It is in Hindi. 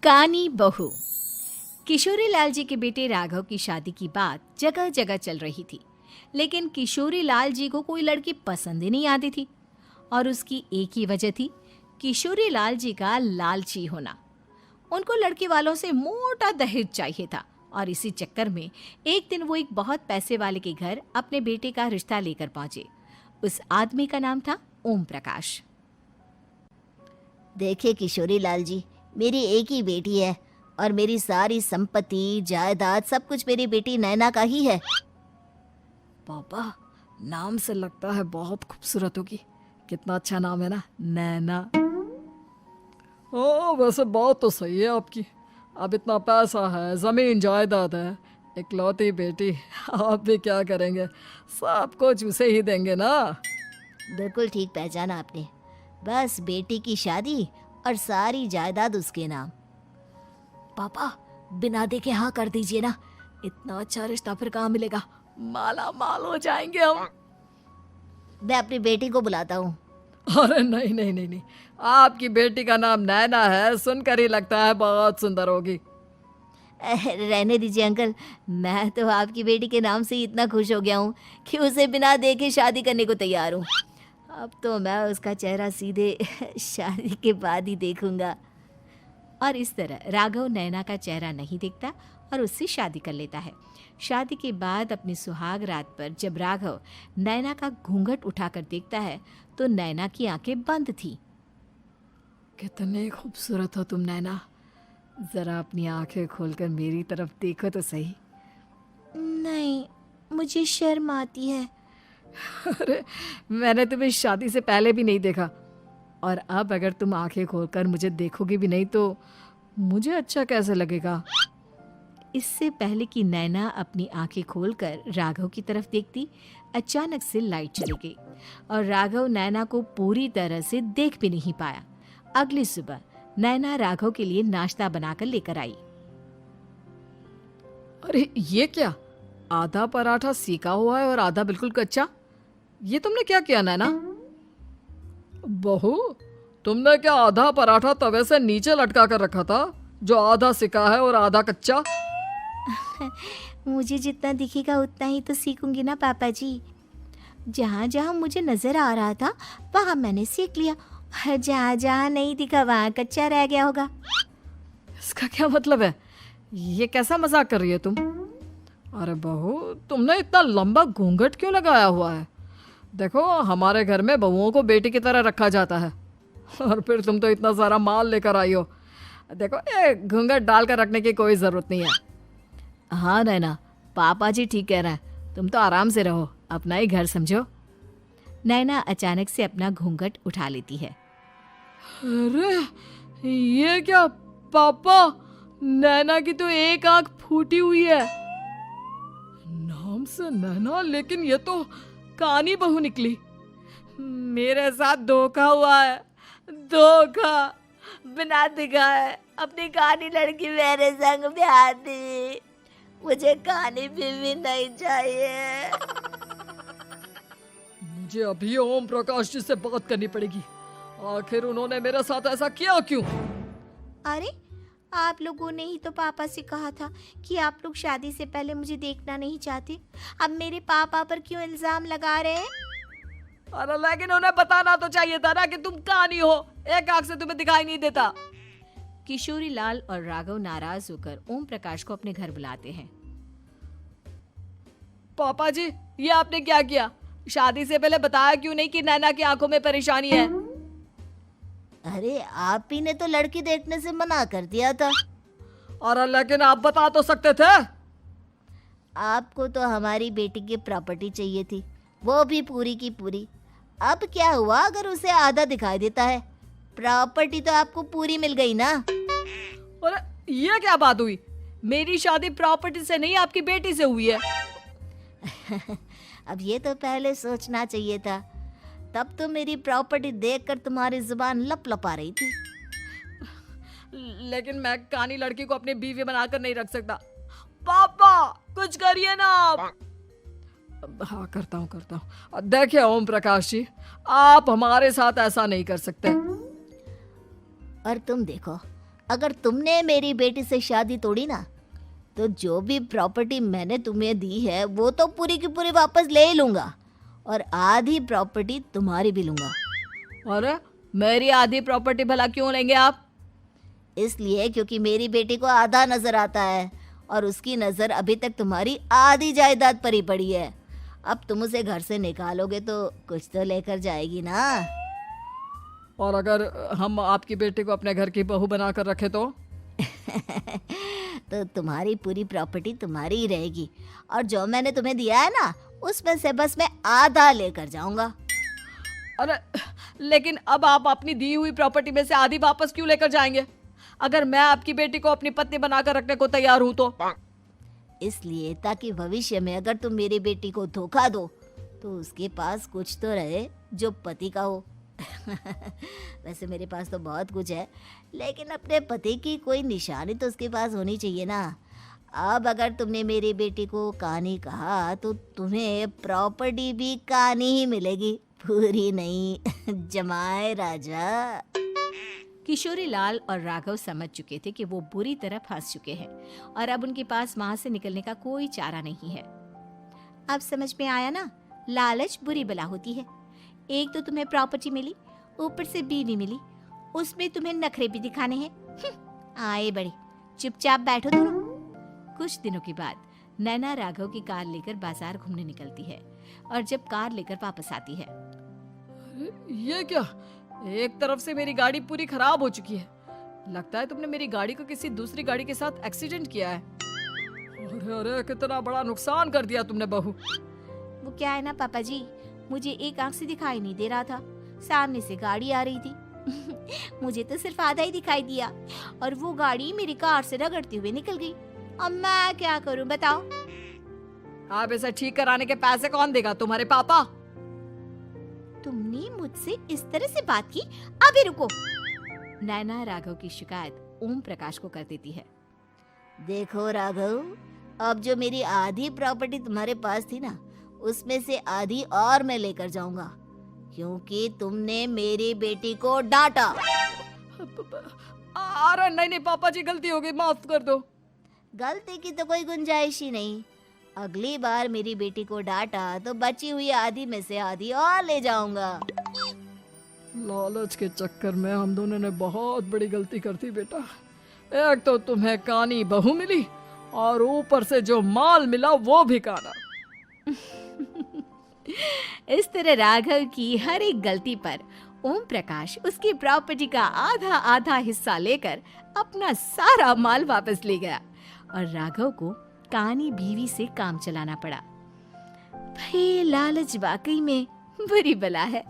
कानी बहू। किशोरी लाल जी के बेटे राघव की शादी की बात जगह जगह चल रही थी, लेकिन किशोरी लाल जी को कोई लड़की पसंद ही नहीं आती थी। और उसकी एक ही वजह थी, किशोरी लाल जी का लालची होना। उनको लड़की वालों से मोटा दहेज चाहिए था और इसी चक्कर में एक दिन वो एक बहुत पैसे वाले के घर अपने बेटे का रिश्ता लेकर पहुंचे। उस आदमी का नाम था ओम प्रकाश। देखिए किशोरी लाल जी, मेरी एक ही बेटी है और मेरी सारी संपत्ति जायदाद सब कुछ मेरी बेटी नैना का ही है। पापा, नाम से लगता है बहुत खूबसूरत होगी। कितना अच्छा नाम है ना, नैना। हाँ, वैसे बात तो सही है आपकी। अब इतना पैसा है, जमीन जायदाद है, इकलौती बेटी, आप भी क्या करेंगे? सब कुछ उसे ही देंगे ना। बिल्कुल ठीक पहचाना आपने। बस बेटी की शादी और सारी जायदाद उसके नाम। पापा, बिना देखे हाँ कर दीजिए ना। इतना अच्छा रिश्ता फिर कहाँ मिलेगा? माला माल हो जाएंगे हम। मैं अपनी बेटी को बुलाता हूँ। अरे नहीं नहीं नहीं नहीं, आपकी बेटी का नाम नैना है, सुनकर ही लगता है बहुत सुंदर होगी। रहने दीजिए अंकल, मैं तो आपकी बेटी के नाम से ही इतना खुश हो गया हूँ कि उसे बिना देखे शादी करने को तैयार हूँ। अब तो मैं उसका चेहरा सीधे शादी के बाद ही देखूंगा। और इस तरह राघव नैना का चेहरा नहीं देखता और उससे शादी कर लेता है। शादी के बाद अपनी सुहाग रात पर जब राघव नैना का घूंघट उठाकर देखता है तो नैना की आंखें बंद थी। कितने खूबसूरत हो तुम नैना, जरा अपनी आंखें खोलकर मेरी तरफ देखो तो सही। नहीं, मुझे शर्म आती है। अरे, मैंने तुम्हें शादी से पहले भी नहीं देखा, और अब अगर तुम आंखें खोलकर मुझे देखोगी भी नहीं तो मुझे अच्छा कैसे लगेगा? इससे पहले कि नैना अपनी आंखें खोलकर राघव की तरफ देखती, अचानक से लाइट चली गई और राघव नैना को पूरी तरह से देख भी नहीं पाया। अगली सुबह नैना राघव के लिए नाश्ता बनाकर लेकर आई। अरे ये क्या, आधा पराठा सेका हुआ है और आधा बिल्कुल कच्चा। ये तुमने क्या किया नैना? बहू, तुमने क्या आधा पराठा तवे से नीचे लटका कर रखा था, जो आधा सिका है और आधा कच्चा? मुझे जितना दिखेगा उतना ही तो सीखूंगी ना पापा जी। जहाँ जहाँ मुझे नजर आ रहा था वहाँ मैंने सीख लिया, जहाँ जहाँ नहीं दिखा वहाँ कच्चा रह गया होगा। इसका क्या मतलब है? ये कैसा मजाक कर रही है तुम? अरे बहू, तुमने इतना लंबा घूंघट क्यों लगाया हुआ है? देखो, हमारे घर में बहुओं को बेटी की तरह रखा जाता है, और फिर तुम तो इतना सारा माल लेकर आई हो। देखो, ये घूंघट डालकर रखने की कोई ज़रूरत नहीं है। हाँ नैना, पापा जी ठीक कह रहे हैं, तुम तो आराम से रहो, अपना ही घर समझो। नैना अचानक से अपना घूंघट उठा लेती है। अरे ये क्या पापा, नैना की तो एक आंख फूटी हुई है। नाम से नैना, लेकिन ये तो कानी बहू निकली। मेरे साथ धोखा हुआ है, धोखा। बिना दिखाए अपनी कानी लड़की मेरे संग ब्याह दी। मुझे कानी बीवी नहीं चाहिए। मुझे अभी ओम प्रकाश जी से बात करनी पड़ेगी। आखिर उन्होंने मेरे साथ ऐसा किया क्यों? अरे, आप लोगों ने ही तो पापा से कहा था कि आप लोग शादी से पहले मुझे देखना नहीं चाहते। अब मेरे पापा पर क्यों इल्जाम लगा रहे हैं? अरे लेकिन उन्हें बताना तो चाहिए था ना कि तुम कानी हो, एक आंख से तुम्हें दिखाई नहीं देता। किशोरी लाल और राघव नाराज होकर ओम प्रकाश को अपने घर बुलाते हैं। पापा जी, ये आपने क्या किया? शादी से पहले बताया क्यों नहीं कि नैना की आंखों में परेशानी है? अरे, आप ही ने तो लड़की देखने से मना कर दिया था। और लेकिन आप बता तो सकते थे। आपको तो हमारी बेटी की प्रॉपर्टी चाहिए थी, वो भी पूरी की पूरी। अब क्या हुआ अगर उसे आधा दिखाई देता है? प्रॉपर्टी तो आपको पूरी मिल गई ना। अरे ये क्या बात हुई? मेरी शादी प्रॉपर्टी से नहीं, आपकी बेटी से हुई है। अब ये तो पहले सोचना चाहिए था, तब तो मेरी प्रॉपर्टी देखकर तुम्हारी जुबान लप लपा रही थी। लेकिन मैं कानी लड़की को अपनी बीवी बनाकर नहीं रख सकता। पापा, कुछ करिए ना आप। हाँ, करता हूँ। देखिए ओम प्रकाश जी, आप हमारे साथ ऐसा नहीं कर सकते। और तुम देखो, अगर तुमने मेरी बेटी से शादी तोड़ी ना, तो जो भी प्रॉपर्टी मैंने तुम्हें दी है वो तो पूरी की पूरी वापस ले ही लूँगा, और आधी प्रॉपर्टी तुम्हारी भी लूँगा। अरे मेरी आधी प्रॉपर्टी भला क्यों लेंगे आप? इसलिए क्योंकि मेरी बेटी को आधा नजर आता है और उसकी नज़र अभी तक तुम्हारी आधी जायदाद पर ही पड़ी है। अब तुम उसे घर से निकालोगे तो कुछ तो लेकर जाएगी ना। और अगर हम आपकी बेटी को अपने घर की बहू बनाकर रखे तो? तो तुम्हारी पूरी प्रॉपर्टी तुम्हारी ही रहेगी, और जो मैंने तुम्हें दिया है ना, उसमें से बस मैं आधा लेकर जाऊंगा। अरे लेकिन अब आप अपनी दी हुई प्रॉपर्टी में से आधी वापस क्यों लेकर जाएंगे? अगर मैं आपकी बेटी को अपनी पत्नी बनाकर रखने को तैयार हूं तो? इसलिए ताकि भविष्य में अगर तुम मेरी बेटी को धोखा दो तो उसके पास कुछ तो रहे जो पति का हो। वैसे मेरे पास तो बहुत कुछ है, लेकिन अपने पति की कोई निशानी तो उसके पास होनी चाहिए ना। अब अगर तुमने मेरी बेटी को कहानी कहा तो तुम्हें प्रॉपर्टी भी कहानी ही मिलेगी, पूरी नहीं। जमाए राजा। किशोरी लाल और राघव समझ चुके थे कि वो बुरी तरह फंस चुके हैं और अब उनके पास वहां से निकलने का कोई चारा नहीं है। अब समझ में आया ना, लालच बुरी बला होती है। एक तो तुम्हें प्रॉपर्टी मिली, ऊपर से बीवी मिली, उसमें तुम्हें नखरे भी दिखाने हैं। आए बड़े, चुपचाप बैठो दोनों। कुछ दिनों के बाद नैना राघव की कार लेकर बाजार घूमने निकलती है और जब कार लेकर वापस आती है, ये क्या? एक तरफ से मेरी गाड़ी पूरी खराब हो चुकी है। लगता है तुमने मेरी गाड़ी को किसी दूसरी गाड़ी के साथ एक्सीडेंट किया है। अरे अरे कितना बड़ा नुकसान कर दिया तुमने बहू। वो क्या है ना पापा जी, मुझे एक आंख से दिखाई नहीं दे रहा था, सामने से गाड़ी आ रही थी। मुझे तो सिर्फ आधा ही दिखाई दिया और वो गाड़ी मेरी कार से रगड़ते हुए निकल गई। अब मैं क्या करूं बताओ? आप इसे ठीक कराने के पैसे कौन देगा? तुम्हारे पापा? तुमने मुझसे इस तरह से बात की? अभी रुको। नैना राघव की शिकायत ओम प्रकाश को कर देती है। देखो राघव, अब जो मेरी आधी प्रॉपर्टी तुम्हारे पास थी ना, उसमें से आधी और मैं लेकर जाऊंगा, क्योंकि तुमने मेरी बेटी को डांटा। अरे नहीं नहीं पापा जी, गलती हो गई, माफ कर दो। गलती की तो कोई गुंजाइश ही नहीं। अगली बार मेरी बेटी को डांटा तो बची हुई आधी में से आधी और ले जाऊंगा। लालच के चक्कर में हम दोनों ने बहुत बड़ी गलती कर दी बेटा। एक तो तुम्हें कानी बहू मिली और ऊपर से जो माल मिला वो भी काना। इस तरह राघव की हर एक गलती पर ओम प्रकाश उसकी प्रॉपर्टी का आधा आधा हिस्सा लेकर अपना सारा माल वापस ले गया और राघव को कानी बीवी से काम चलाना पड़ा। भाई लालच वाकई में बुरी बला है।